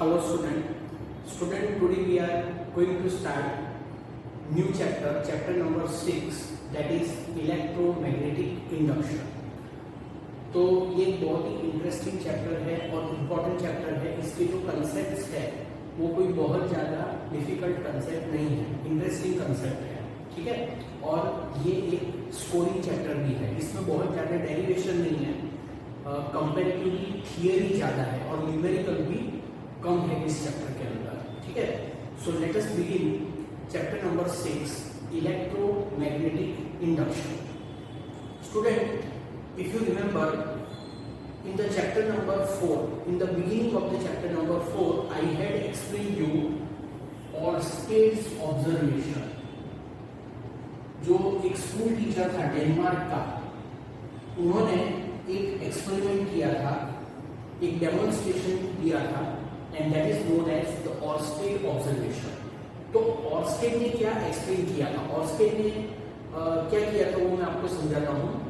Hello student, today we are going to start new chapter number 6, that is electromagnetic induction. तो ये बहुत ही interesting chapter है और important chapter है. इसके जो कंसेप्ट्स है वो कोई बहुत ज़्यादा डिफिकल्ट कंसेप्ट नहीं है, इंटरेस्टिंग कंसेप्ट है, ठीक है. और ये एक स्कोरिंग चैप्टर भी है, इसमें बहुत ज़्यादा डेरिवेशन नहीं है, कंपेरेटिवली थियरी ज़्यादा है और न्यूमेरिकल भी कम है इस चैप्टर के अंदर, ठीक है. So let us begin chapter number 6, electromagnetic induction. Student, if you remember in the chapter number 4, in the beginning of the chapter number 4, I had explained you Ørsted's observation. जो एक school teacher था Denmark का, उन्होंने एक experiment किया था, एक demonstration दिया था, and that is known as the Oersted observation. तो ऑर्स्टेड ने क्या एक्सप्लेन किया था, ऑर्स्टेड ने क्या किया था वो मैं आपको समझाता हूँ.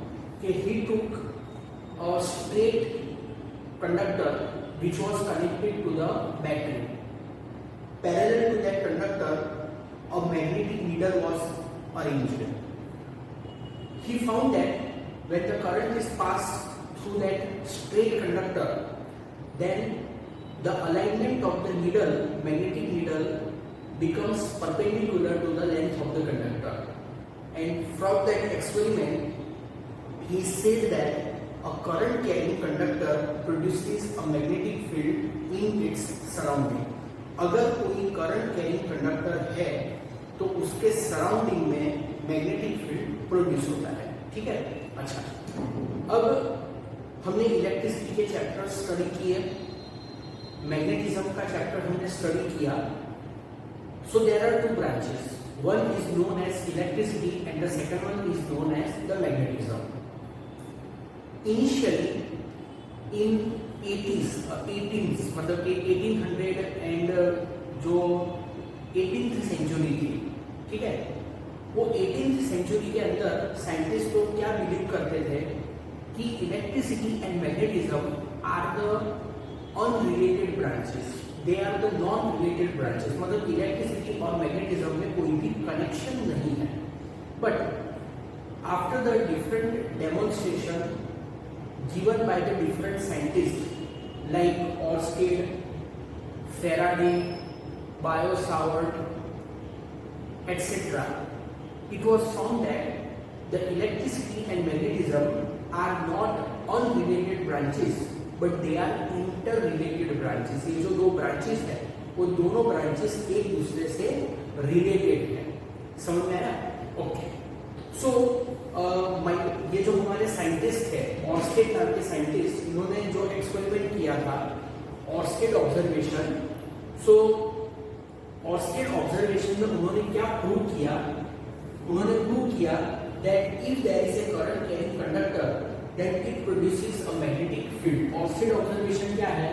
He took a straight conductor which was connected to the battery. Parallel to that conductor, a magnetic needle was arranged. He found that when the current is passed through that straight conductor, then the alignment of the needle, magnetic needle, becomes perpendicular to the length of the conductor. And from that experiment, he said that a current carrying conductor produces a magnetic field in its surrounding. अगर कोई current carrying conductor है तो उसके surrounding में magnetic field produce होता है, ठीक है. अच्छा, अब हमने इलेक्ट्रिसिटी के चैप्टर स्टडी किए, मैग्नेटिज्म का चैप्टर हमने स्टडी किया. So there are two branches, one is known as electricity and the second one is known as the magnetism. Initially in 18s मतलब कि 1800 एंड जो 18th सेंचुरी थी, ठीक है, वो 18th सेंचुरी के अंदर साइंटिस्ट लोग क्या बिलीव करते थे कि electricity and magnetism are the unrelated branches, they are the non related branches. मतलब इलेक्ट्रिसिटी और मैग्नेटिज्म में कोई भी कनेक्शन नहीं है. But after the different demonstration given by the different scientists like Ørsted, Faraday, Biot-Savart, etc., it was found that the electricity and magnetism are not unrelated branches but they are interrelated branches. ये जो दो branches है वो दोनों branches एक दूसरे से related है. समझ में आया? ओके. सो ये जो हमारे साइंटिस्ट है, ऑर्स्टेड नाम के साइंटिस्ट, इन्होंने जो एक्सपेरिमेंट किया था Oersted observation. So Oersted observation में उन्होंने क्या प्रूव किया, उन्होंने प्रूव किया that if there is a current carrying conductor then it produces a magnetic field. Oersted observation क्या है?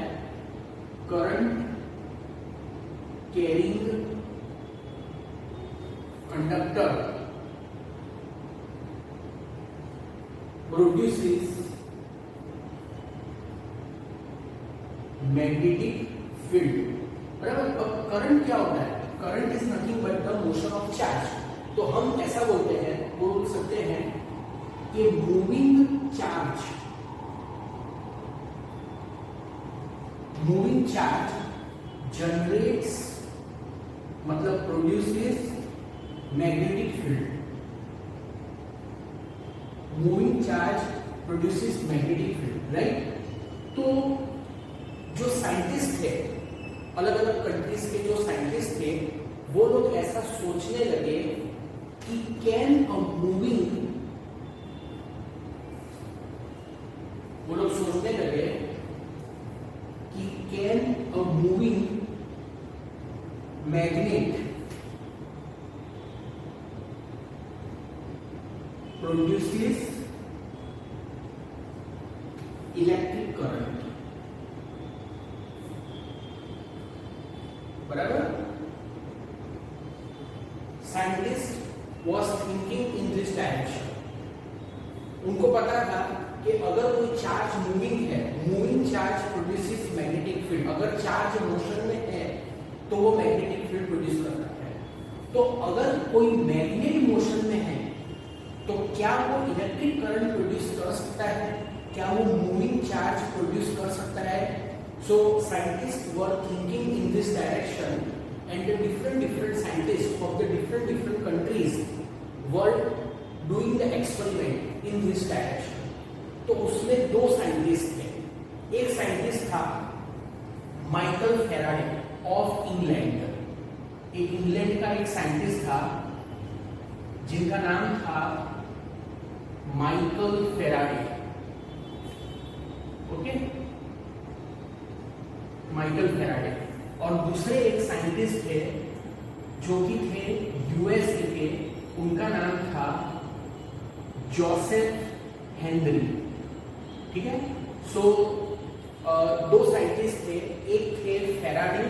Current carrying conductor produces magnetic field. बराबर. अब करंट क्या होता है? Current is nothing but the motion of charge. तो हम ऐसा बोलते हैं, बोल सकते हैं कि मूविंग चार्ज जनरेट्स मतलब produces magnetic field. Moving charge produces magnetic field, right. तो जो साइंटिस्ट थे, अलग अलग कंट्रीज के जो साइंटिस्ट थे, वो लोग ऐसा सोचने लगे कि कैन अ मूविंग, वो लोग सोचने लगे कि can a moving magnet produces electric current. बराबर. Scientist was thinking in this direction. उनको पता था कि अगर कोई चार्ज मूविंग है, moving charge produces magnetic field, अगर चार्ज मोशन में है तो वो मैग्नेटिक फील्ड प्रोड्यूस करता है। तो अगर कोई मैग्नेट मोशन में है तो क्या वो इलेक्ट्रिक करंट प्रोड्यूस कर सकता है, क्या वो मूविंग चार्ज प्रोड्यूस कर सकता है? So scientist were thinking in this direction and the different scientist of the different countries were doing the experiment in this direction. तो उसमें दो साइंटिस्ट थे। एक साइंटिस्ट था माइकल फेराडे ऑफ इंग्लैंड, एक इंग्लैंड का एक साइंटिस्ट था जिनका नाम था Michael Faraday. Okay, Michael Faraday. और दूसरे एक साइंटिस्ट थे जो कि थे यूएसए के, उनका नाम था जोसेफ हेनरी। ठीक है, सो दो साइंटिस्ट थे, एक थे फेराडे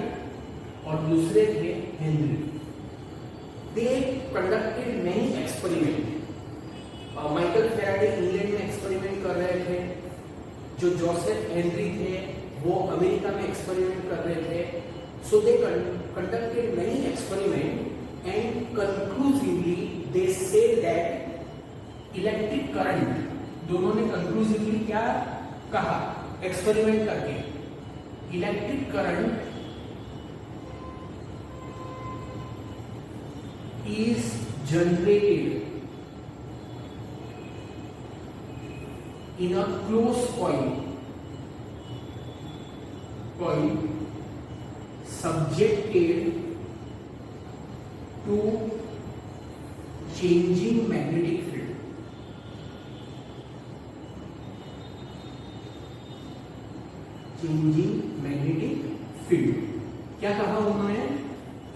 और दूसरे थे Henry. They conducted many experiment. Michael Faraday England में एक्सपेरिमेंट कर रहे थे, जो जोसेफ हेनरी थे वो अमेरिका में एक्सपेरिमेंट कर रहे थे। So they conducted many experiment and conclusively they said that electric current, दोनों ने कंक्लूसिवली क्या कहा एक्सपेरिमेंट करके, electric current is generated in a closed coil subjected to changing magnetic field. Changing magnetic field. क्या कहा उन्होंने?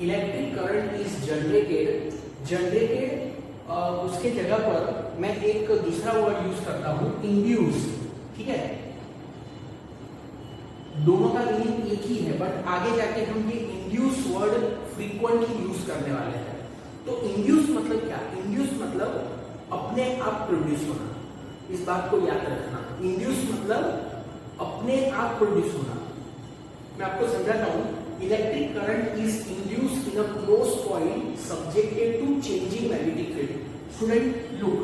इलेक्ट्रिक करंट इज जनरेटेड उसके जगह पर मैं एक दूसरा वर्ड यूज करता हूं, इंड्यूस। ठीक है, दोनों का मीनिंग एक ही है, बट आगे जाके हम ये इंड्यूस वर्ड फ्रीक्वेंटली यूज करने वाले हैं। तो इंड्यूस मतलब क्या? इंड्यूस मतलब अपने आप प्रोड्यूस होना। इस बात को याद रखना, इंड्यूस मतलब अपने आप प्रोड्यूस होना। मैं आपको समझाता हूं। Electric current is induced in a closed coil subjected to changing magnetic field. Student look,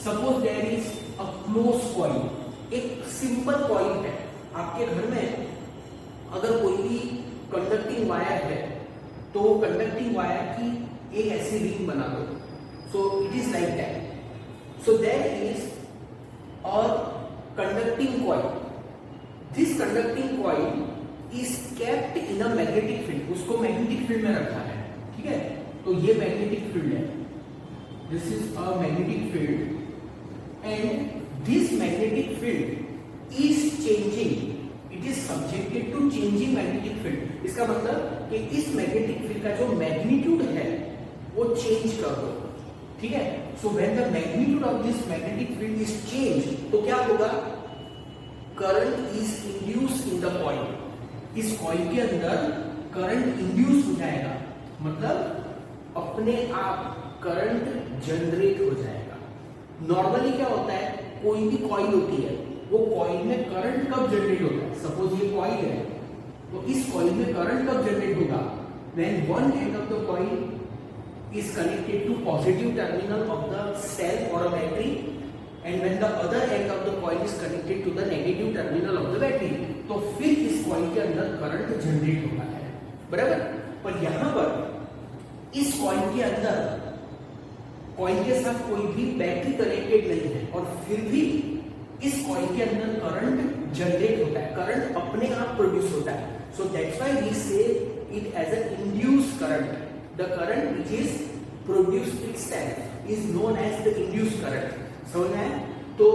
suppose there is a closed coil, एक सिंपल कॉइल है। आपके घर में अगर कोई भी कंडक्टिंग वायर है तो कंडक्टिंग वायर की एक ऐसी रिंग बना दो। So it is like that. So there is a conducting coil. This conducting coil is kept in a magnetic field, उसको मैग्नेटिक फील्ड में रखा है। ठीक है, तो ये मैग्नेटिक फील्ड है, this is a magnetic field and this magnetic field is changing, it is subjected to changing magnetic field. इसका मतलब कि इस मैग्नेटिक फील्ड का जो मैग्नीट्यूड है वो चेंज कर दो। ठीक है, सो when the magnitude of this magnetic field is change, तो क्या होगा? Current is induced in the coil. इस कॉइल के अंदर करंट इंड्यूस हो जाएगा, मतलब अपने आप करंट जनरेट हो जाएगा। नॉर्मली क्या होता है, कोई भी कॉइल होती है, वो कॉइल में करंट कब जनरेट होता है? सपोज ये कॉइल है, तो इस कॉइल में करंट कब जनरेट होगा? When one end of the coil is connected to positive terminal of the cell और a battery and when the other end of the coil is connected to the negative terminal of the battery, तो फिर इस coil के अंदर current generate होता है। बराबर? पर यहां पर इस कॉइल के अंदर, कॉइल के साथ कोई भी बैटरी कनेक्टेड नहीं है और फिर भी इस कॉइल के अंदर करंट जनरेट होता है, करंट अपने आप प्रोड्यूस होता है। So that's why we say it as a induced current. The current which is produced itself is known as the induced current. समझ में? तो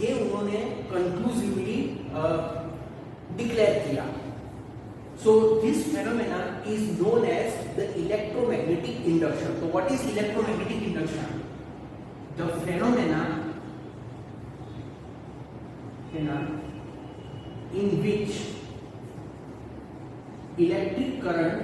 ये उन्होंने कंक्लूसिवली डिक्लेयर किया। So this phenomena is known as the electromagnetic induction. So what is electromagnetic induction? The phenomena in which electric current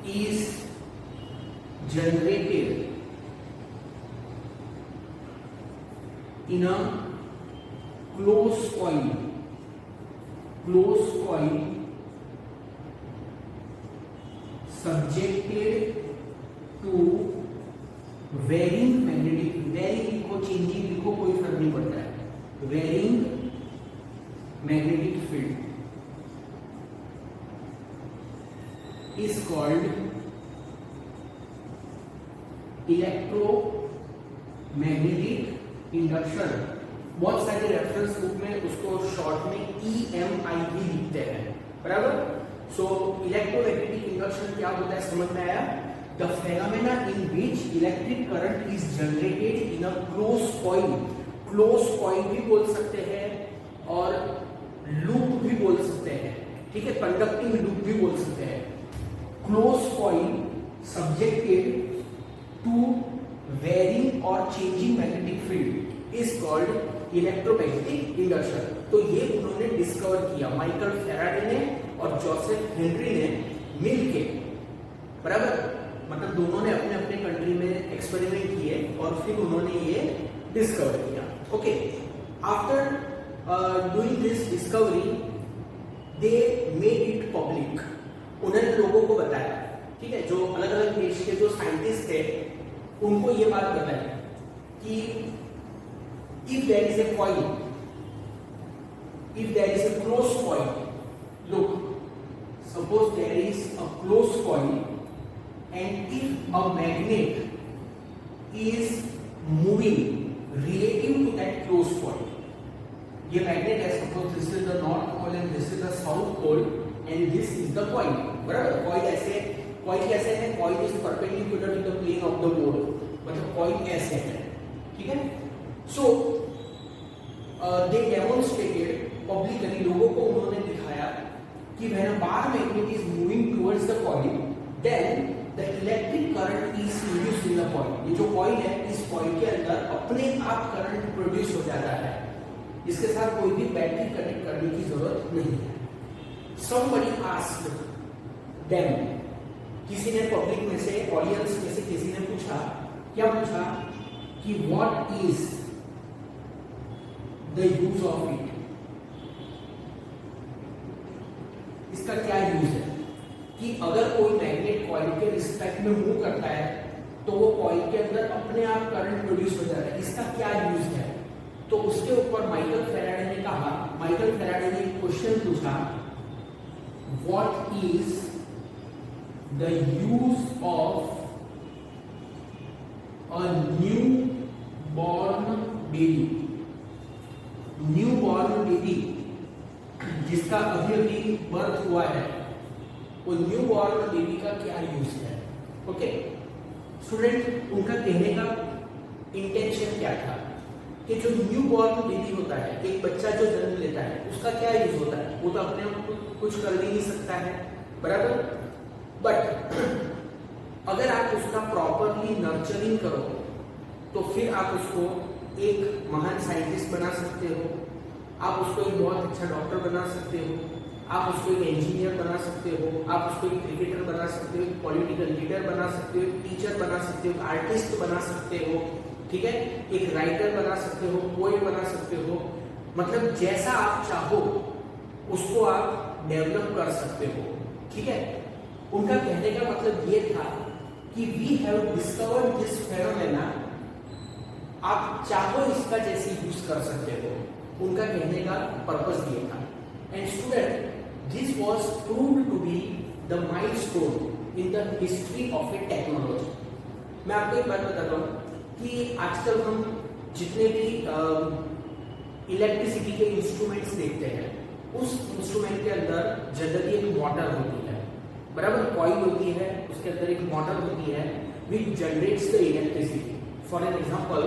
is generated in a closed coil subjected to varying magnetic, varying लिखो, changing लिखो, कोई फर्क नहीं पड़ता है, varying magnetic field is called electromagnetic induction. बहुत सारे reference book में उसको शॉर्ट में EMI भी लिखते हैं, बराबर। सो इलेक्ट्रोमैग्नेटिक इंडक्शन क्या होता है समझ में आया? The phenomena in which electric current is generated in a close coil भी बोल सकते हैं और लूप भी बोल सकते हैं, ठीक है, कंडक्टिंग लूप भी बोल सकते हैं। Close coil subjected to varying और changing magnetic field is called electromagnetic induction. तो ये उन्होंने डिस्कवर किया, माइकल फैराडे ने और जोसेफ हेनरी ने मिलके, बराबर, मतलब दोनों ने अपने अपने कंट्री में एक्सपेरिमेंट किए और फिर उन्होंने ये डिस्कवर किया। Okay, after doing this discovery they made it public. उन्होंने लोगों को बताया, ठीक है, जो अलग अलग देश के जो साइंटिस्ट थे उनको ये बात बताई कि if there is a coil, if there is a closed coil, look, suppose there is a closed coil and if a magnet is moving relative to that closed coil, ये magnet है, suppose this is the north pole and this is the south pole and this is the coil, बराबर। coil कैसे है? coil is perpendicular to the plane of the board, मतलब coil ऐसे है, ठीक है। So they demonstrated publicly, लोगों को उन्होंने दिखाया कि when a bar magnet is moving towards the coil, then the electric current is induced in the coil। ये जो coil है, इस coil के अंदर अपने आप करंट प्रोड्यूस हो जाता है, इसके साथ कोई भी बैटरी कनेक्ट करने की जरूरत नहीं है। Somebody asked them, किसी ने पब्लिक में से, ऑडियंस में से किसी ने पूछा, क्या पूछा कि what is the use of it, इसका क्या यूज है? कि अगर कोई मैग्नेट कॉइल के रिस्पेक्ट में मूव करता है तो वो कॉइल के अंदर अपने आप करंट प्रोड्यूस हो जाता है, इसका क्या यूज है? तो उसके ऊपर माइकल फैराडे ने कहा, माइकल फैराडे ने एक क्वेश्चन पूछा, what is the use of a new born baby, जिसका अभी बर्थ हुआ है, वो न्यू बॉर्न बेबी का क्या यूज है? ओके स्टूडेंट, उनका कहने का इंटेंशन क्या था कि जो न्यू बॉर्न बेबी होता है, एक बच्चा जो जन्म लेता है, उसका क्या यूज होता है? वो तो अपने आप कुछ कर भी नहीं सकता है, बराबर। बट अगर आप उसका प्रॉपरली नर्चरिंग करो तो फिर आप उसको एक महान साइंटिस्ट बना सकते हो, आप उसको एक बहुत अच्छा डॉक्टर बना सकते हो, आप उसको एक इंजीनियर बना सकते हो, आप उसको एक क्रिकेटर बना सकते हो, एक पॉलिटिकल लीडर बना सकते हो, एक टीचर बना सकते हो, एक आर्टिस्ट बना सकते हो, ठीक है, एक राइटर बना सकते हो, पोएट बना सकते हो, मतलब जैसा आप चाहो उसको आप डेवलप कर सकते हो, ठीक है। उनका कहने का मतलब ये था कि we have discovered this phenomena, आप चाहो इसका जैसे यूज कर सकते हो, उनका कहने का पर्पस ये था। And student, this was proved to be the milestone in the history of a technology. मैं आपको एक बात बताता हूँ कि आजकल हम जितने भी इलेक्ट्रिसिटी के इंस्ट्रूमेंट्स देखते हैं, उस इंस्ट्रूमेंट के अंदर जनरली एक मोटर होती है, बराबर, कॉइल होती है, उसके अंदर एक मोटर होती है which generates the electricity. For an example,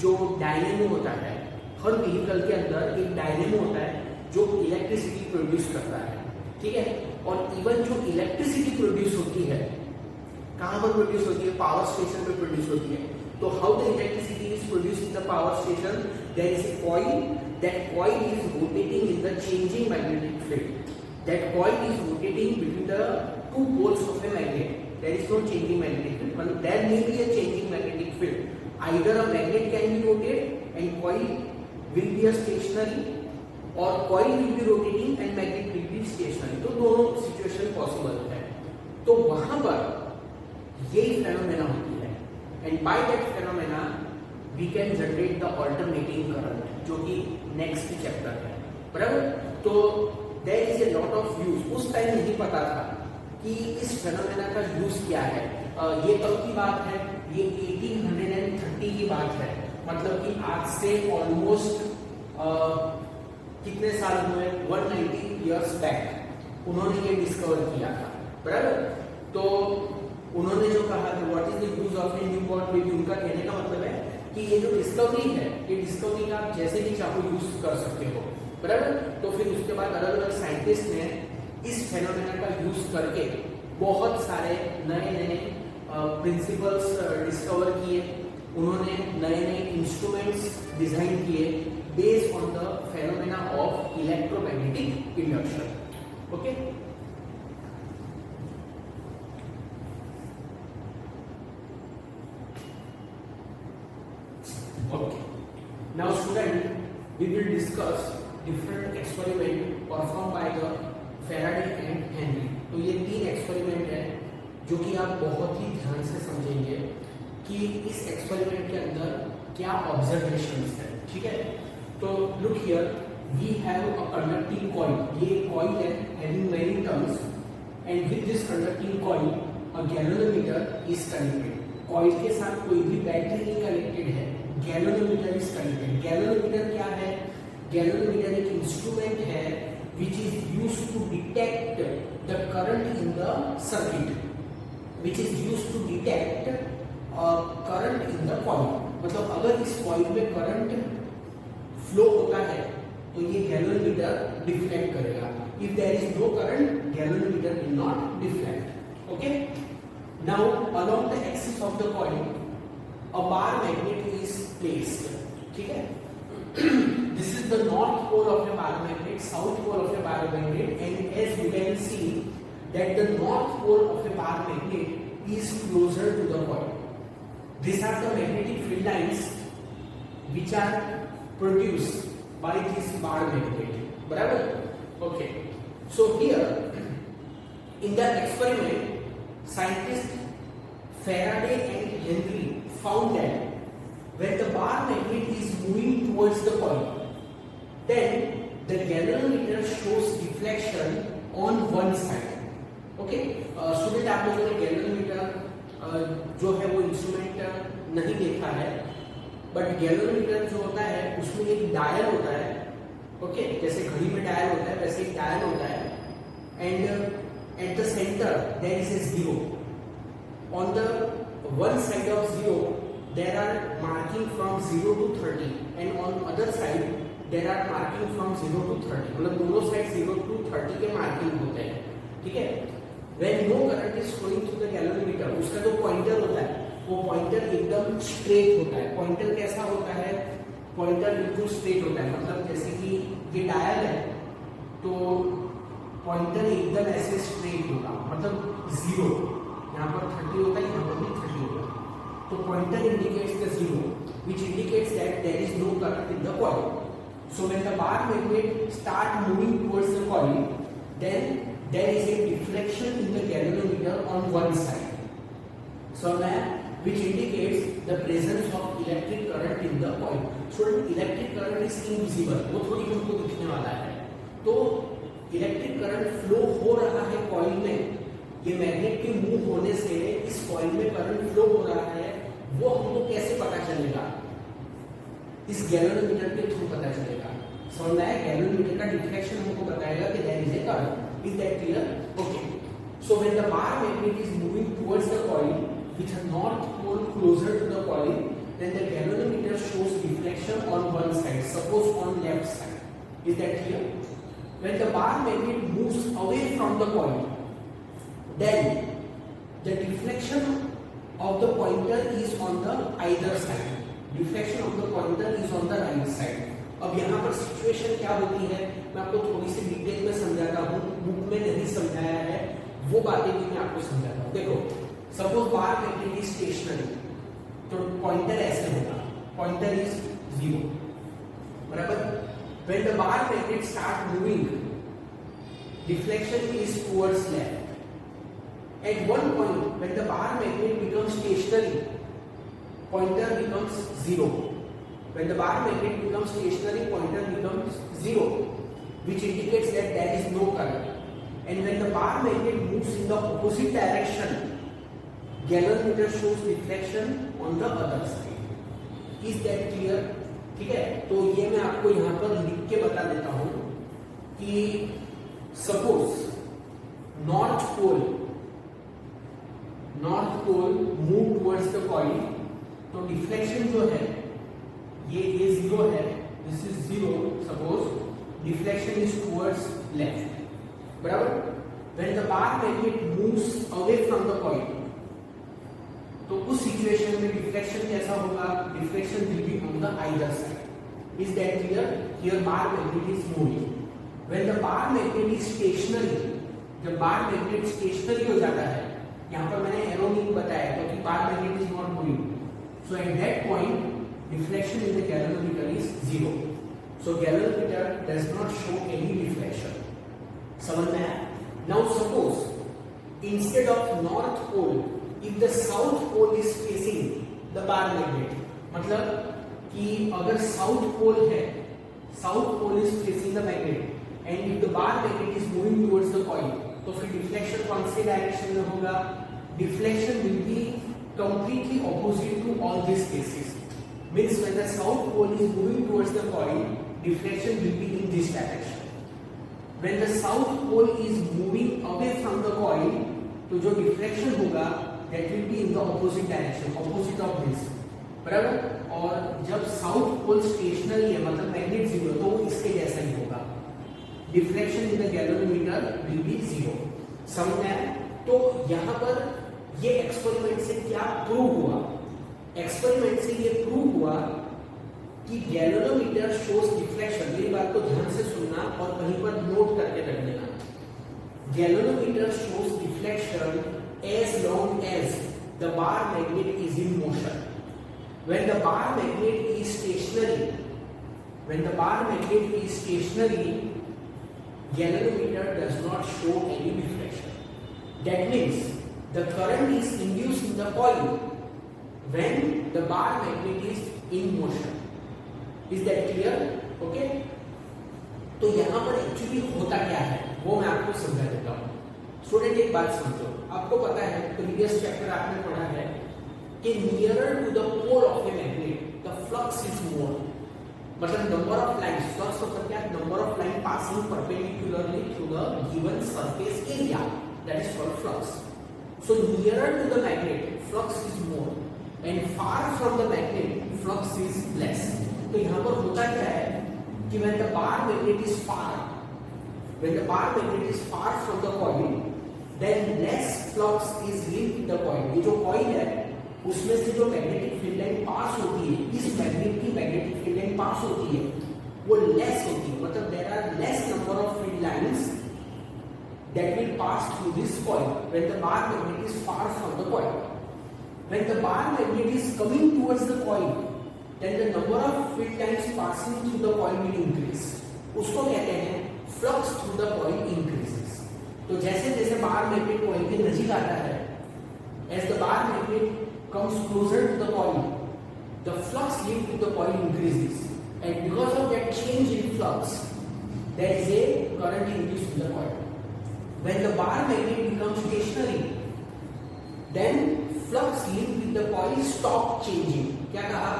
जो डायनेमो होता है, हर व्हीकल के अंदर एक डायनेमो होता है जो इलेक्ट्रिसिटी प्रोड्यूस करता है, ठीक है। और इवन जो इलेक्ट्रिसिटी प्रोड्यूस होती है, कहाँ पर प्रोड्यूस होती है? पावर स्टेशन पे प्रोड्यूस होती है। तो how the electricity is produce in the power station? There is a coil, that coil is rotating in the changing magnetic field, that coil is rotating between the two poles of a magnet. there is no changing magnetic field, but there may be a changing magnetic field. Either a magnet can be rotated and coil will be a stationary, or coil will be rotating and magnet will be stationary. तो दोनों situation possible है. तो वहां पर यही phenomena होती है, and by that phenomena we can generate the alternating current, जो कि नेक्स्ट चैप्टर है, बराबर. तो there is a lot of use. उस टाइम नहीं पता था कि इस फेनोमेना का यूज क्या है. ये कब की बात है, ये 1830 की बात है, मतलब कि आज से ऑलमोस्ट कितने साल हुए, 190 इयर्स बैक उन्होंने ये डिस्कवर किया था, बराबर. तो उन्होंने जो कहा कि what is the use of A newborn baby, उनका कहने का मतलब है कि ये जो डिस्कवरी है, ये डिस्कवरी का आप जैसे भी चाहो यूज कर सकते हो, बराबर. तो फिर उसके बाद अलग अलग साइंटिस्ट ने इस फेनोमेना का यूज करके बहुत सारे नए नए प्रिंसिपल्स डिस्कवर किए. उन्होंने नए नए इंस्ट्रूमेंट्स डिजाइन किए based on the phenomena of electromagnetic induction. Okay, okay. Now student, we will discuss different experiment performed by the Faraday and Henry. तो ये 3 एक्सपेरिमेंट है जो कि आप बहुत ही ध्यान से समझेंगे कि इस एक्सपेरिमेंट के अंदर क्या ऑब्जर्वेशंस है, ठीक है. तो look here, we have a conducting coil. ये कॉइल है having many turns, and with this conducting coil a galvanometer is connected. Coil के साथ कोई भी बैटरी नहीं कनेक्टेड है, गैल्वेनोमीटर इज कनेक्टेड. गैल्वेनोमीटर क्या है? गैल्वेनोमीटर एक इंस्ट्रूमेंट है which is used to detect the current in the circuit, which is used to detect current in the coil. मतलब अगर इस कॉइल में करंट फ्लो होता है तो ये गैल्वेनोमीटर डिफ्लेक्ट करेगा. If there is no current, galvanometer will not deflect. Okay. Now along the axis of the coil, a bar magnet is placed. ठीक है. This is the north pole of a paramagnet, south pole of a paramagnet, and as you can see that the north pole of a paramagnet is closer to the coil. These are the magnetic field lines which are produced by this bar magnet. बराबर? Okay. So here in the experiment, scientists Faraday and Henry found that when the bar magnet is moving towards the coil, then the galvanometer shows deflection on one side. Okay, student आप लोगों ने galvanometer जो है वो instrument नहीं देखा है, but galvanometer जो होता है उसमें एक डायल होता है. ओके, जैसे घड़ी में डायल होता है वैसे एक डायल होता है, and at the centre there is a zero. On the one side of zero there are marking from 0 to 30, and on other side there are marking from 0 to 30. मतलब दोनों साइड 0 to 30 के marking होते हैं, ठीक है. when no current is flowing through the galvanometer, उसका जो pointer होता है वो पॉइंटर एकदम स्ट्रेट होता है. पॉइंटर कैसा होता है? पॉइंटर बिल्कुल स्ट्रेट होता है, मतलब जैसे कि ये डायल है तो पॉइंटर एकदम ऐसे स्ट्रेट होगा, मतलब 0 यहाँ पर 30 होता है, यहाँ पर भी 30 होगा. So pointer indicates the zero, which indicates that there is no current in the coil. So when the bar magnet start moving towards the coil, then there is a deflection in the galvanometer on one side. So now, which indicates the presence of electric current in the coil. So electric current is invisible, वो थोड़ी हमको दिखने वाला है. तो electric current flow हो रहा है कॉइल में, ये मैग्नेट के मूव होने से इस कॉइल में करंट फ्लो हो रहा है, वो हमको कैसे पता चलेगा? इस गैल्वेनोमीटर के थ्रू पता चलेगा. समझना है? गैल्वेनोमीटर का डिफ्लेक्शन हमको बताएगा कि there is a current. Is that clear? Okay. So when the bar magnet is moving towards the coil with a north pole closer to the coil, then the galvanometer shows deflection on one side, suppose on left side. Is that clear? When the bar magnet moves away from the coil, then the deflection of the pointer is on the either side. Deflection of the pointer is on the right side. अब यहाँ पर situation क्या होती है मैं आपको थोड़ी सी detail में समझाता हूँ, बुक में नहीं समझाया है, वो बातें भी मैं आपको समझाता हूँ. देखो suppose bar magnet is stationery, तो पॉइंटर ऐसे होगा, पॉइंटर इज 0, बराबर. When the bar magnet start moving, deflection is towards left. At one point, when the bar magnet becomes stationary, pointer becomes 0. When the bar magnet becomes stationary, pointer becomes 0, which indicates that there is no current. And when the bar magnet moves in the opposite direction, galvanometer shows deflection on the other side. Is that clear? ठीक है. तो ये मैं आपको यहाँ पर लिख के बता देता हूँ कि suppose north pole move towards the coil, तो डिफ्लेक्शन जो है ये 0 है, this is 0. Suppose deflection is towards left, बराबर. When the bar magnet moves away from the coil, तो उस सिचुएशन में डिफ्लेक्शन कैसा होगा? Deflection will be on the either side. Is that clear? Here bar magnet is moving. When the bar magnet is stationary, जब bar magnet stationery हो जाता है, यहाँ पर मैंने एरो नहीं बताया क्योंकि bar magnet is not moving, so at that point deflection in the galvanometer is 0. सो galvanometer does not show any deflection. समझ में आया? Now suppose instead of north pole, if the south pole is facing the bar magnet, मतलब कि अगर south pole है, south pole is facing the magnet and if the bar magnet is moving towards the coil, तो फिर deflection कौन से direction में होगा? Deflection will be completely opposite to all this cases. Means when the south pole is moving towards the coil, deflection will be in this direction. When the south pole is moving away from the coil, तो जो deflection होगा that will be in the opposite direction, opposite of this, बराबर. और जब south pole stationery है, मतलब magnet 0, तो वो इसके जैसा ही होगा. Deflection in the galvanometer will be 0. समझ में आया? तो यहाँ पर ये एक्सपेरिमेंट से क्या प्रूव हुआ? एक्सपेरिमेंट से ये प्रूव हुआ कि गैल्वेनोमीटर शोज डिफ्लेक्शन. मेरी बात को ध्यान से सुनना और कहीं पर नोट करके रख देना. Galvanometer shows deflection as long as the bar magnet is in motion. When the bar magnet is stationary, galvanometer does not show any deflection. That means the current is induced in the coil when the bar magnet is in motion. Is that clear? Okay? तो यहाँ पर actually होता क्या है वो मैं आपको समझा देता हूँ. स्टूडेंट एक बात समझो, आपको पता है प्रीवियस चैप्टर आपने पढ़ा है कि nearer to the pole of a magnet the flux is more. मतलब नंबर ऑफ लाइंस, फ्लक्स मतलब क्या? Number of line passing perpendicularly through the given surface area, that is called flux. So nearer to the magnet flux is more and far from the magnet flux is less. तो यहाँ पर होता क्या है कि when the bar magnet is far, when the bar magnet is far from the coil, then less flux is linked to the coil. ये जो coil है उसमें से जो मैग्नेटिक फील्ड लाइन पास होती है, इस मैग्नेट की मैग्नेटिक फील्ड लाइन पास होती है, वो लेस होती है. मतलब there are less number of field lines that will pass through this coil when the bar magnet is far from the coil. When the bar magnet is coming towards the coil, then the number of field lines passing through the coil will increase. उसको कहते हैं flux through the coil increases. तो जैसे जैसे bar magnet coil के नजीक आता है, as the bar magnet comes closer to the coil, the flux linked to the coil increases, and because of that change in flux there is a current induced in the coil. When the bar magnet becomes stationary, then flux linked with the coil stop changing. क्या कहा?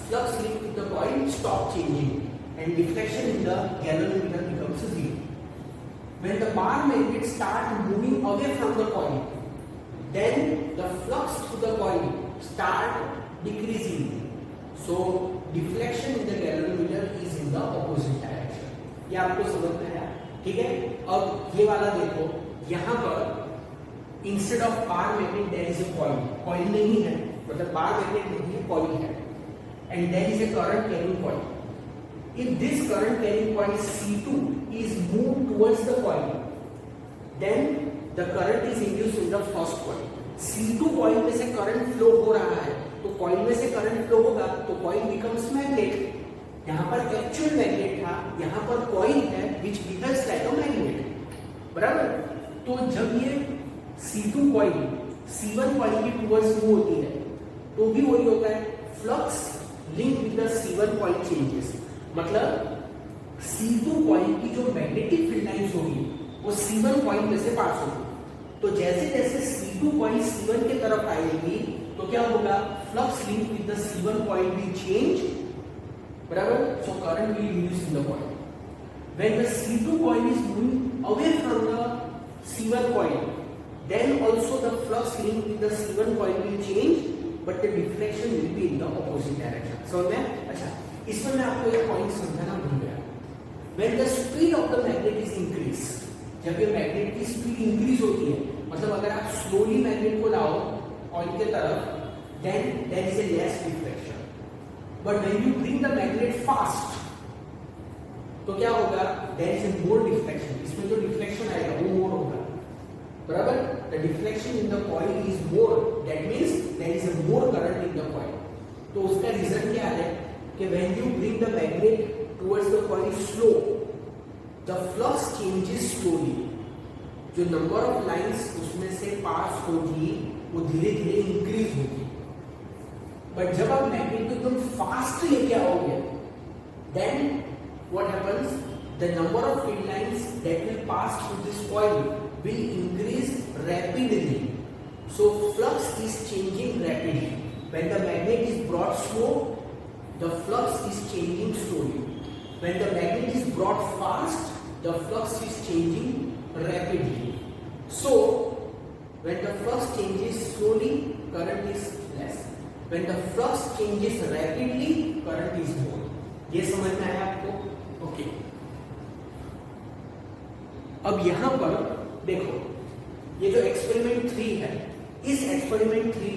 Flux linked with the coil stop changing and deflection in the galvanometer becomes 0. When the bar magnet start moving away from the coil, then the flux through the coil start decreasing. So deflection in the galvanometer is in the opposite direction. ये आपको समझ में आया? ठीक है. अब ये वाला देखो, यहाँ पर instead of bar magnet there is a coil. Coil नहीं है, मतलब bar magnet नहीं है, coil है, and there is a current carrying coil. If this current carrying coil C2 is moved towards the coil, then the current is induced in the first coil. C2 coil में से current flow हो रहा है, तो coil में से current flow होगा तो कॉइल बिकम्स मैग्नेट। यहाँ पर एक्चुअल मैग्नेट था, यहाँ पर कॉइल है विच बिहेव्स लाइक अ मैग्नेट, बराबर। तो जब ये C2 कॉइल C1 कॉइल की टुवर्ड्स मूव होती है तो भी वही होता है, flux link with the C1 coil changes. मतलब C2 कॉइल की जो मैग्नेटिक फील्ड लाइंस होगी वो C1 कॉइल में से पास होगी। तो जैसे जैसे C2 कॉइल C1 की तरफ आएगी तो क्या होगा, flux link with the C1 coil will change, बराबर। So current will induce in the coil. When the C2 coil is moving away from the C1 coil, then also the flux link with the C1 coil will change, but the deflection will be in the opposite direction. समझ में? अच्छा, इसमें मैं आपको एक point समझाना भूल गया। When the speed of the magnet is increased, जब ये मैग्नेट की स्पीड इंक्रीज होती है, मतलब अगर आप स्लोली मैग्नेट को लाओ कॉइल के तरफ, then there is a less deflection. But when you bring the magnet fast, तो क्या होगा, there is a more deflection. इसमें जो डिफ्लेक्शन आएगा वो मोर होगा, बराबर। The deflection in the coil is more, that means there is a more current in the coil. तो उसका रीजन क्या है कि when you bring the magnet towards the coil slow, the flux changes slowly. जो number of lines उसमें से pass होगी वो धीरे धीरे इंक्रीज होगी। बट जब आप मैग्नेट को एकदम फास्ट लेके आओगे, then what happens, the number of field lines that will pass through this coil will increase rapidly. So flux is changing rapidly. When the magnet is brought slow, the flux is changing slowly. When the magnet is brought fast, the flux is changing rapidly. So when the flux changes slowly, current is less. When the flux changes rapidly, current is more. ये समझ में आया आपको? Okay. अब यहां पर देखो, ये जो एक्सपेरिमेंट 3 है, इस एक्सपेरिमेंट 3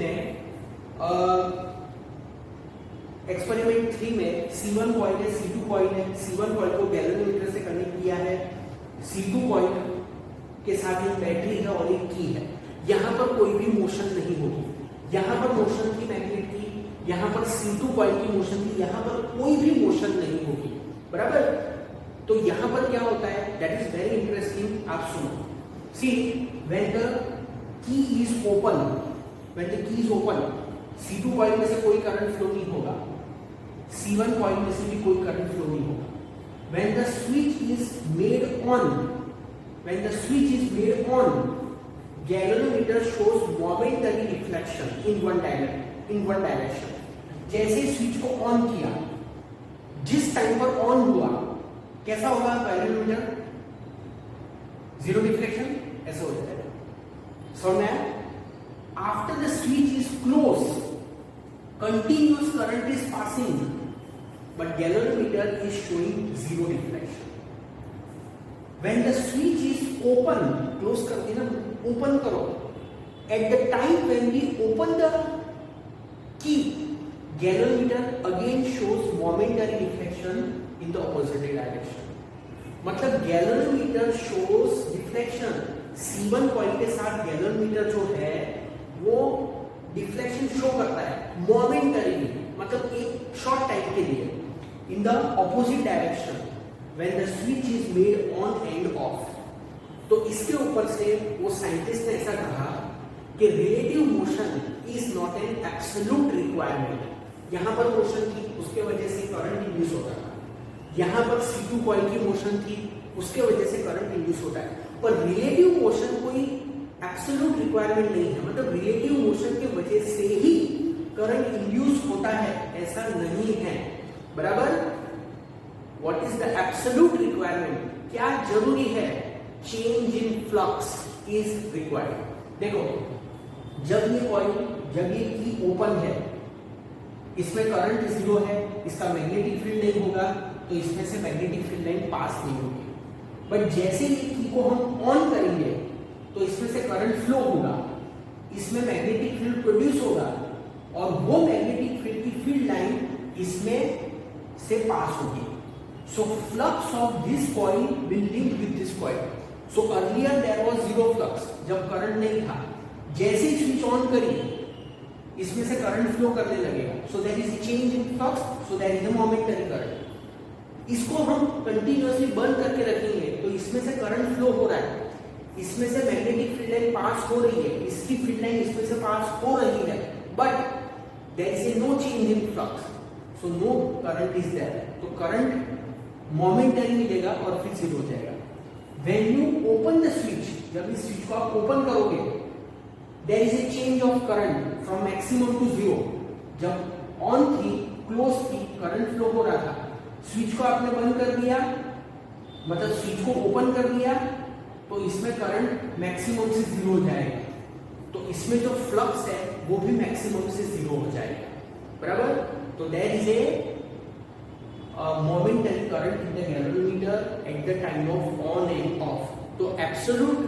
में C1 कॉइल है, C2 कॉइल है। C1 कॉइल को गैल्वेनोमीटर से कनेक्ट किया है, C2 कॉइल के साथ एक बैटरी है और एक की है। यहां पर कोई भी मोशन नहीं होगी, यहां पर मोशन थी मैग्नेट की, यहां पर C2 कॉइल की मोशन थी, यहां पर कोई भी मोशन नहीं होगी, बराबर। तो यहां पर क्या होता है, दैट इज वेरी इंटरेस्टिंग, आप सुनो। See, when the key is open, C2 coil में से कोई करंट फ्लो नहीं होगा, C1 कॉइल में से भी कोई करंट फ्लो नहीं होगा। When the switch is made on, galvanometer shows momentary deflection in one direction. जैसे स्विच को ऑन किया, जिस टाइम पर ऑन हुआ, कैसा होगा गैल्वेनोमीटर? जीरो डिफ्लेक्शन, ऐसा हो जाएगा। So now, after the switch is closed, continuous current is passing, but galvanometer is showing zero deflection. When the switch is open, close कर देना, open करो. At the time when we open the key, galvanometer again shows momentary deflection in the opposite direction. मतलब galvanometer shows deflection. C1 coil के साथ galvanometer जो है वो deflection show करता है मोमेंटरीली, मतलब एक शॉर्ट टाइम के लिए, इन the opposite direction when the switch is made on end of. तो इसके ऊपर से वो साइंटिस्ट ने ऐसा कहा कि relative motion is not an absolute requirement. यहां पर मोशन थी, उसके वजह से करंट इंड्यूस होता था। यहां पर C2 कॉइल की मोशन थी, उसके वजह से करंट इंड्यूस होता है। पर रिलेटिव मोशन कोई एब्सोल्यूट रिक्वायरमेंट नहीं है, मतलब रिलेटिव मोशन की वजह से ही करंट इंड्यूस होता है, ऐसा नहीं है, बराबर। What is the absolute requirement? क्या जरूरी है? Change in flux is required. देखो, जब ये की ओपन है, इसमें करंट जीरो है, इसका मैग्नेटिक फील्ड नहीं होगा, तो इसमें से मैग्नेटिक फील्ड लाइन पास नहीं होगी। बट जैसे ही की को हम ऑन करेंगे तो इसमें से करंट फ्लो होगा, इसमें मैग्नेटिक फील्ड प्रोड्यूस होगा और वो मैग्नेटिक फील्ड की फील्ड लाइन इसमें से पास होगी। So flux of this coil will link with this coil. So earlier there was zero flux जब करंट नहीं था, जैसे ही स्विच ऑन करिए इसमें से करंट फ्लो करने लगेगा, so there is change in flux, so there is a momentary current. इसको हम कंटिन्यूअसली बंद करके रखेंगे तो इसमें से करंट फ्लो हो रहा है, इसमें से मैग्नेटिक फील्ड लाइन पास हो रही है, इसकी फील्ड लाइन इसमें से पास हो रही है, but there is no change in flux, so no current is there. तो करंट मोमेंटरी मिलेगा और फिर जीरो हो जाएगा। When you open the switch, जब इस स्विच को आप ओपन करोगे, there is a change of current from maximum to zero. जब ऑन थी, क्लोज थी, करंट फ्लो हो रहा था, स्विच को आपने बंद कर दिया, मतलब स्विच को ओपन कर दिया, तो इसमें करंट मैक्सिमम से जीरो हो जाएगा, तो इसमें जो फ्लक्स है वो भी मैक्सिमम से जीरो हो जाएगा, बराबर। तो there is a momentary current in the galvanometer at the time of on and off. So absolute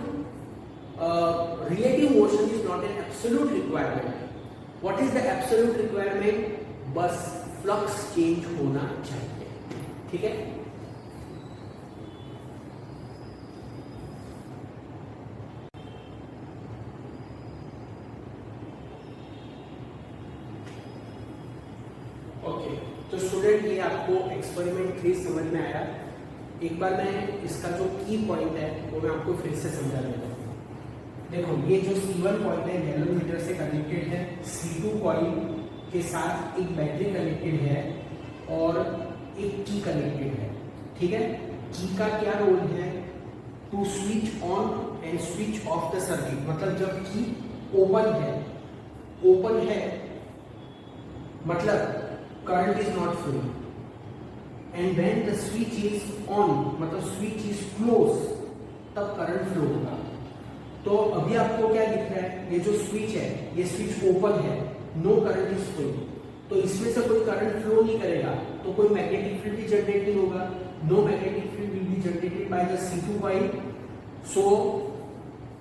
relative motion is not an absolute requirement. What is the absolute requirement? बस flux change होना चाहिए, ठीक है। तो student ये आपको experiment 3 समझ में आया। एक बार मैं इसका जो की पॉइंट है वो मैं आपको फिर से समझा देता हूँ। देखो ये जो C1 पॉइंट है गैल्वेनोमीटर से कनेक्टेड है, C2 कॉइल के साथ एक बैटरी कनेक्टेड है और एक की कनेक्टेड है, ठीक है। की का क्या रोल है? To switch on and switch off the circuit, मतलब जब की ओपन है मतलब current is not flowing, and when the switch is on मतलब switch is closed, तब करंट फ्लो होगा। तो अभी आपको क्या दिख रहा है? ये जो स्विच है, ये स्विच ओपन है, नो करंट इज फ्लोइंग, तो इसमें से कोई करंट फ्लो नहीं करेगा, तो कोई मैग्नेटिक फील्ड भी जनरेट नहीं होगा। No magnetic field will be generated by the C2 coil, so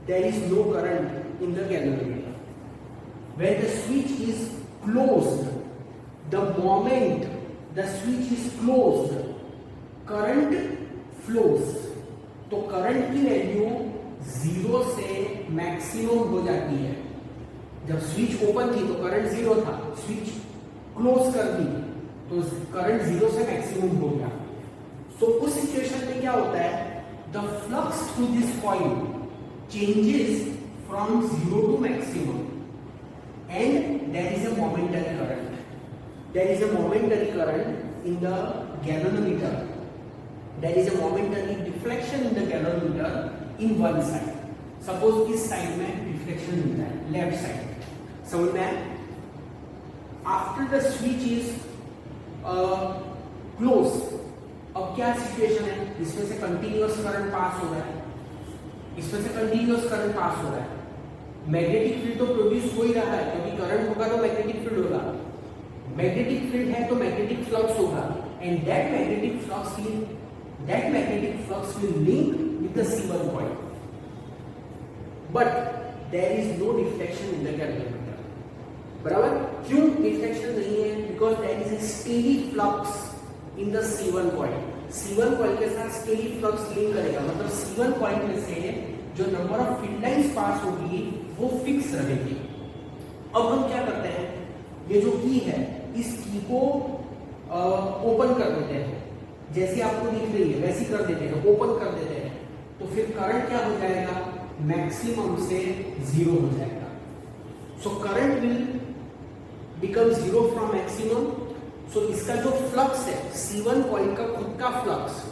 there is no current in the galvanometer. When the switch is closed, the moment the switch is closed, current flows, तो current की value 0 से maximum हो जाती है। जब switch open थी तो current 0 था, स्विच क्लोज कर दी तो करंट 0 से मैक्सिमम हो गया। सो उस सिचुएशन में क्या होता है? The flux through this coil changes from 0 to maximum and there is a momentary current. There is a momentary current in the galvanometer. There is a momentary deflection in the galvanometer in one side. Suppose इस side में deflection मिलता है, left side, समझ में? After the switch is closed, अब क्या situation है? इसमें से कंटिन्यूअस करंट पास हो रहा है, इसमें से कंटिन्यूअस करंट पास हो रहा है, मैग्नेटिक फील्ड तो प्रोड्यूस हो ही रहा है, क्योंकि करंट होगा तो मैग्नेटिक फील्ड होगा, मैग्नेटिक फील्ड है तो मैग्नेटिक फ्लक्स होगा, and that magnetic flux will link with the C1 coil, but there is no deflection in the galvanometer, बराबर। क्यों डिफ्लेक्शन नहीं है? Because there is a steady flux in the C1 coil. C1 coil के साथ steady flux link करेगा, मतलब C1 coil में से जो number of field lines pass होगी वो फिक्स रहेगी। अब हम क्या करते हैं? ये जो की है, इस की को ओपन कर देते हैं, जैसे आपको दिख रही है वैसी कर देते हैं, ओपन कर देते हैं, तो फिर करंट क्या हो जाएगा? मैक्सिमम से 0 हो जाएगा। So current will become 0 from maximum. So इसका जो फ्लक्स है, C1 कॉइल का खुद का फ्लक्स,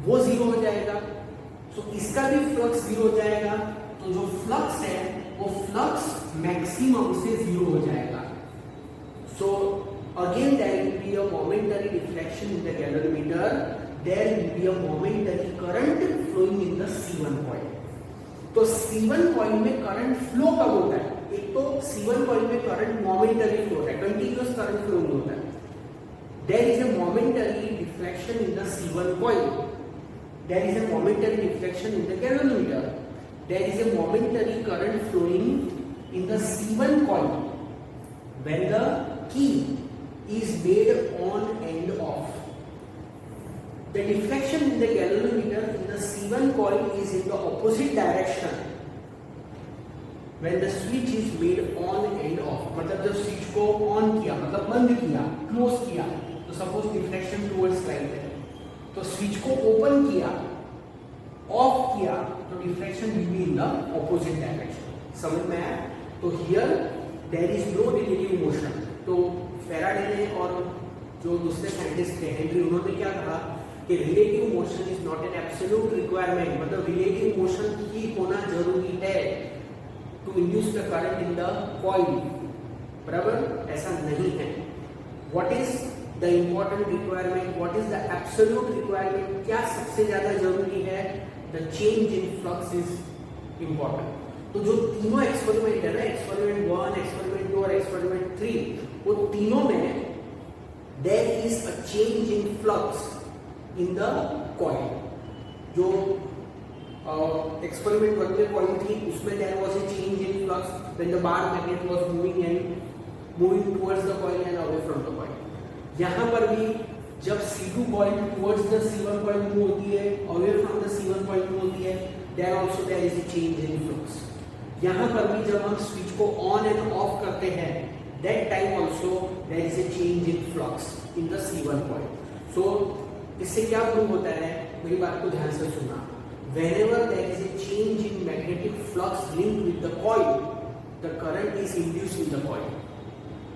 वो 0 हो जाएगा। सो इसका भी फ्लक्स 0 हो जाएगा, तो जो फ्लक्स है वो फ्लक्स मैक्सिमम से 0 हो जाएगा। So again there will be a momentary deflection in the galvanometer, there will be a momentary current flowing in the C1 coil. तो C1 coil में करंट फ्लो कब होता है? एक तो C1 coil में करंट मोमेंटरी फ्लो होता है, कंटिन्यूअस करंट फ्लो नहीं होता है। There is a momentary deflection in the C1 coil. There is a momentary deflection in the galvanometer. There is a momentary current flowing in the C1 coil when the key is made on and off. The deflection in the galvanometer in the C1 coil is in the opposite direction when the switch is made on and off, मतलब जब switch को on किया मतलब बंद किया, close किया, तो suppose deflection towards right है, तो स्विच को ओपन किया, ऑफ किया, तो deflection will be in the opposite direction. समझ में आया? तो here there is no relative motion. तो फैराडे ने और जो दूसरे साइंटिस्ट थे हेनरी, उन्होंने क्या कहा कि relative motion is not an absolute requirement, मतलब रिलेटिव मोशन ही होना जरूरी है to induce the current in the coil. बराबर? ऐसा नहीं है। What is the important requirement, what is the absolute requirement, क्या सबसे ज्यादा जरूरी है? The change in flux is important. तो जो तीनों एक्सपेरिमेंट है ना, एक्सपेरिमेंट 1, एक्सपेरिमेंट 2 और एक्सपेरिमेंट 3, वो तीनों में there is a change in flux in the coil. जो एक्सपेरिमेंट 1 में कॉइल थी, उसमें there was a change in flux when the bar magnet was moving towards the coil and away from the coil. यहाँ पर भी जब C2 coil towards the C1 coil move होती है, away from the C1 coil move होती है, there also there is a change in flux. यहाँ पर भी जब हम स्विच को ऑन एंड ऑफ करते हैं, that time also there is a change in flux in the C1 coil. So इससे क्या प्रूव होता है? मेरी बात को ध्यान से सुनना। Whenever there is a change in magnetic flux linked with the coil, the current is induced in the coil,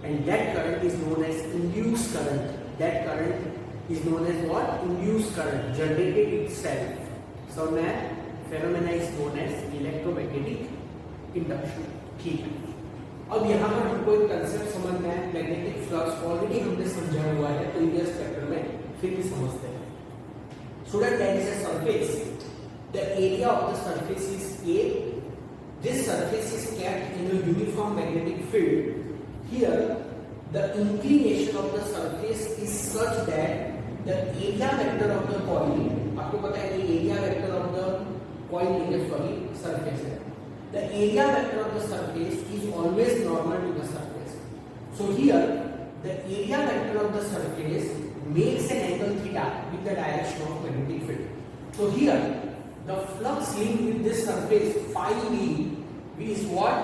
and that current is known as induced current. That current is known as what? Induced current, generated itself. So now phenomena is known as electromagnetic induction. ठीक है। अब यहाँ पर हमको एक concept समझना है, magnetic flux already हमने समझा हुआ है, तो इन चैप्टर में फिर भी समझते हैं। So that there is a surface. The area of the surface is A. This surface is kept in a uniform magnetic field. Here, the inclination of the surface is such that the area vector of the coil, आपको पता है कि area vector of the coil नहीं है, sorry, surface है. The area vector of the surface is always normal to the surface. So here, the area vector of the surface makes an angle theta with the direction of magnetic field. So here, the flux linked with this surface phi b is what?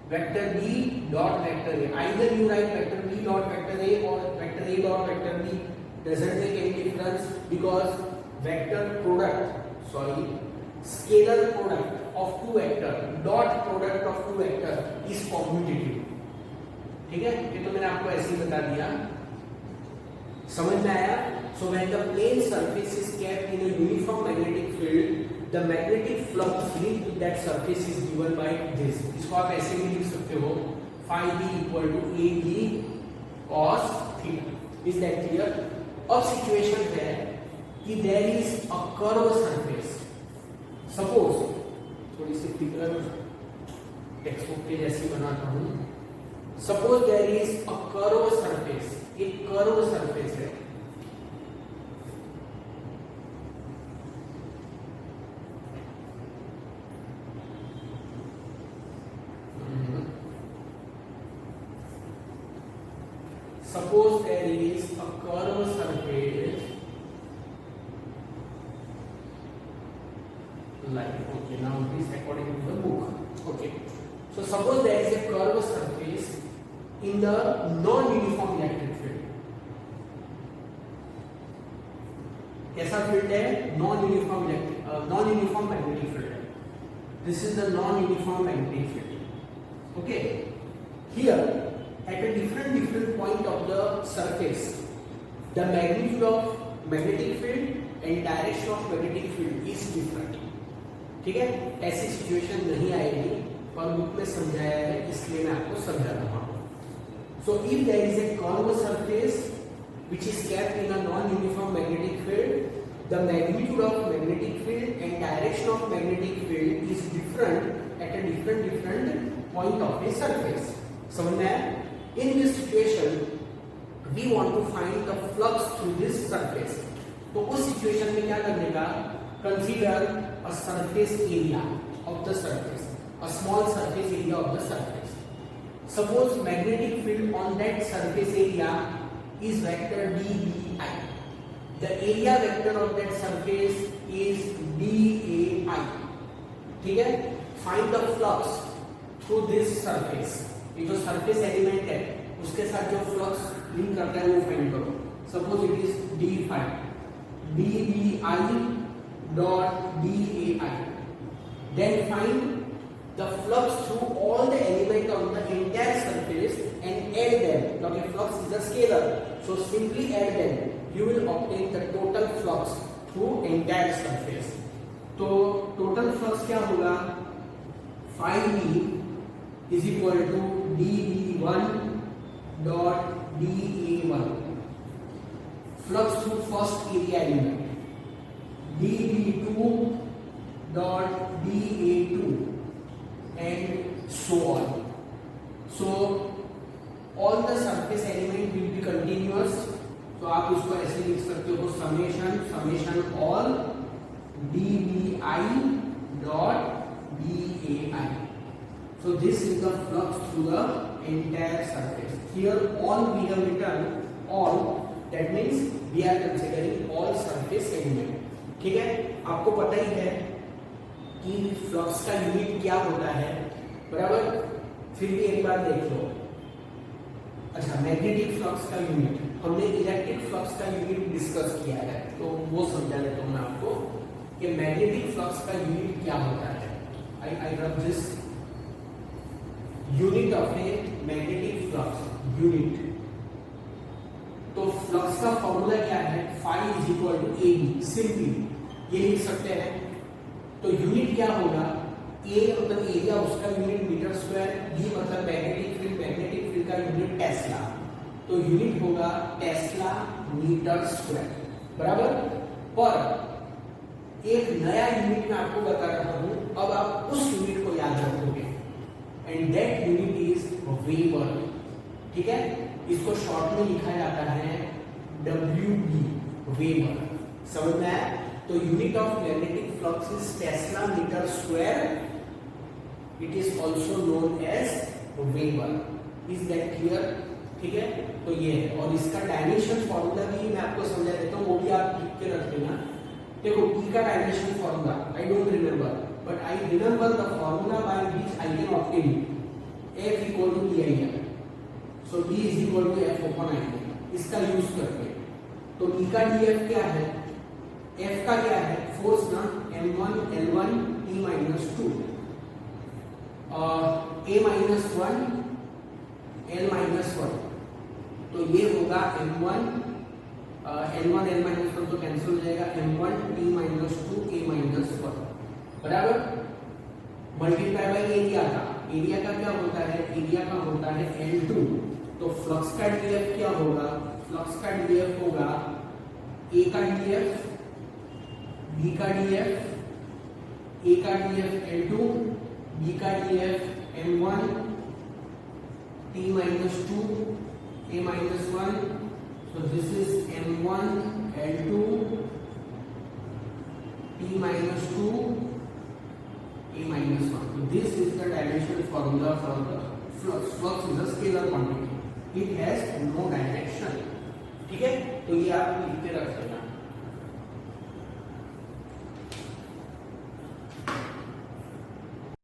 Vector b dot vector a. Either you write vector b dot vector a or vector a dot vector b, doesn't make any difference, because vector product, sorry, scalar product of two vector, dot product of two vector is commutative. ठीक है? ये तो मैंने आपको ऐसे ही बता दिया। समझ में आया? So when the plane surface is kept in a uniform magnetic field, the magnetic flux linked with that surface is given by this. इसको आप ऐसे भी लिख सकते हो, phi b equal to a b cos theta. Is that clear? अब situation है कि there is a curve surface. Suppose थोड़ी सी फिगर टेक्स्टबुक के जैसी बनाता हूँ। Suppose there is a curve surface. एक कर्व सरफेस है। Suppose there is a curved surface like, okay, now it is according to the book. Okay, so suppose there is a curved surface in the non-uniform electric field. कैसा field है? non-uniform magnetic field है। This is the non-uniform magnetic field. Okay, here at a different point of the surface, the magnitude of magnetic field and direction of magnetic field is different. ठीक है? ऐसी situation नहीं आएगी, पर book में समझाया है, इसलिए मैं आपको समझा रहा हूँ। So if there is a curved surface which is kept in a non-uniform magnetic field, the magnitude of magnetic field and direction of magnetic field is different at a different point of the surface. समझ में आया? In this situation, we want to find the flux through this surface. तो उस situation में क्या करने का? Consider a surface area of the surface, a small surface area of the surface. Suppose magnetic field on that surface area is vector dBi. The area vector of that surface is dAi. ठीक है? Find the flux through this surface. ये जो surface element है उसके साथ जो flux link करता है वो फाइंड करो। Suppose it is d5 dbi dot dai, then find the flux through all the element of the entire surface and add them. Okay, flux is a scalar, so simply add them. You will obtain the total flux through entire surface. तो total flux क्या होगा? phi b is equal to db1 dot da1. Flux through first area element db2 dot da2 and so on. So all the surface element will be continuous. तो आप उसको ऐसे लिख सकते हो summation all dbi dot dai. So this is the flux through the entire surface. Here all we have written all, that means we are considering all surface element. ठीक है, आपको पता ही है कि फ्लक्स का यूनिट क्या होता है, बराबर। फिर भी एक बार देख लो। अच्छा, मैग्नेटिक फ्लक्स का यूनिट, हमने इलेक्ट्रिक फ्लक्स का यूनिट डिस्कस किया है, तो वो समझा देता हूं मैं आपको कि मैग्नेटिक फ्लक्स का यूनिट क्या होता है। I rub this unit of a magnetic flux unit. तो फ्लक्स का फॉर्मूला क्या है? Phi is equal to a b. Simply ये लिख सकते हैं। तो यूनिट क्या होगा? ए मतलब एरिया, उसका यूनिट मीटर स्क्वायर, बी मतलब मैग्नेटिक फील्ड का यूनिट टेस्ला। तो यूनिट होगा टेस्ला मीटर स्क्वायर, बराबर। पर एक नया यूनिट मैं आपको बता रहा हूं, अब आप उस यूनिट को याद रखोगे, and that unit is weber. ठीक है, इसको शॉर्ट में लिखा जाता है WB, वेबर। समझ में आया? तो unit of magnetic flux is tesla metre square. It is also known as weber. Is that clear? ठीक है, तो ये है। और इसका डायमेंशन फॉर्मूला भी मैं आपको समझा देता हूँ, वो भी आप लिख के रख लेना। देखो E का dimension formula I don't remember, but I remember the formula by which I can obtain F equal to EIR। So D is equal to F upon I, इसका यूज करके। तो E का dF क्या है? F का क्या है? Force ना, M1 L1 T minus 2 A minus 1 L minus 1। तो ये होगा M1 L1 L माइनस 1 तो कैंसिल हो जाएगा, M1 T minus 2 A minus 1, बराबर। मल्टीप्लाई बाय एरिया का, एरिया का क्या होता है? एरिया का होता है L2। तो फ्लक्स का dF क्या होगा? फ्लक्स का dF होगा A का dF, B का dF, A का dF L2, B का dF M1 T minus 2 A minus 1. So this is M1 L2 T minus 2 A minus 1. So this is the dimension formula for the flux. Flux is a scalar quantity. It has no direction. ठीक है, तो ये आप लिख के रख लेना।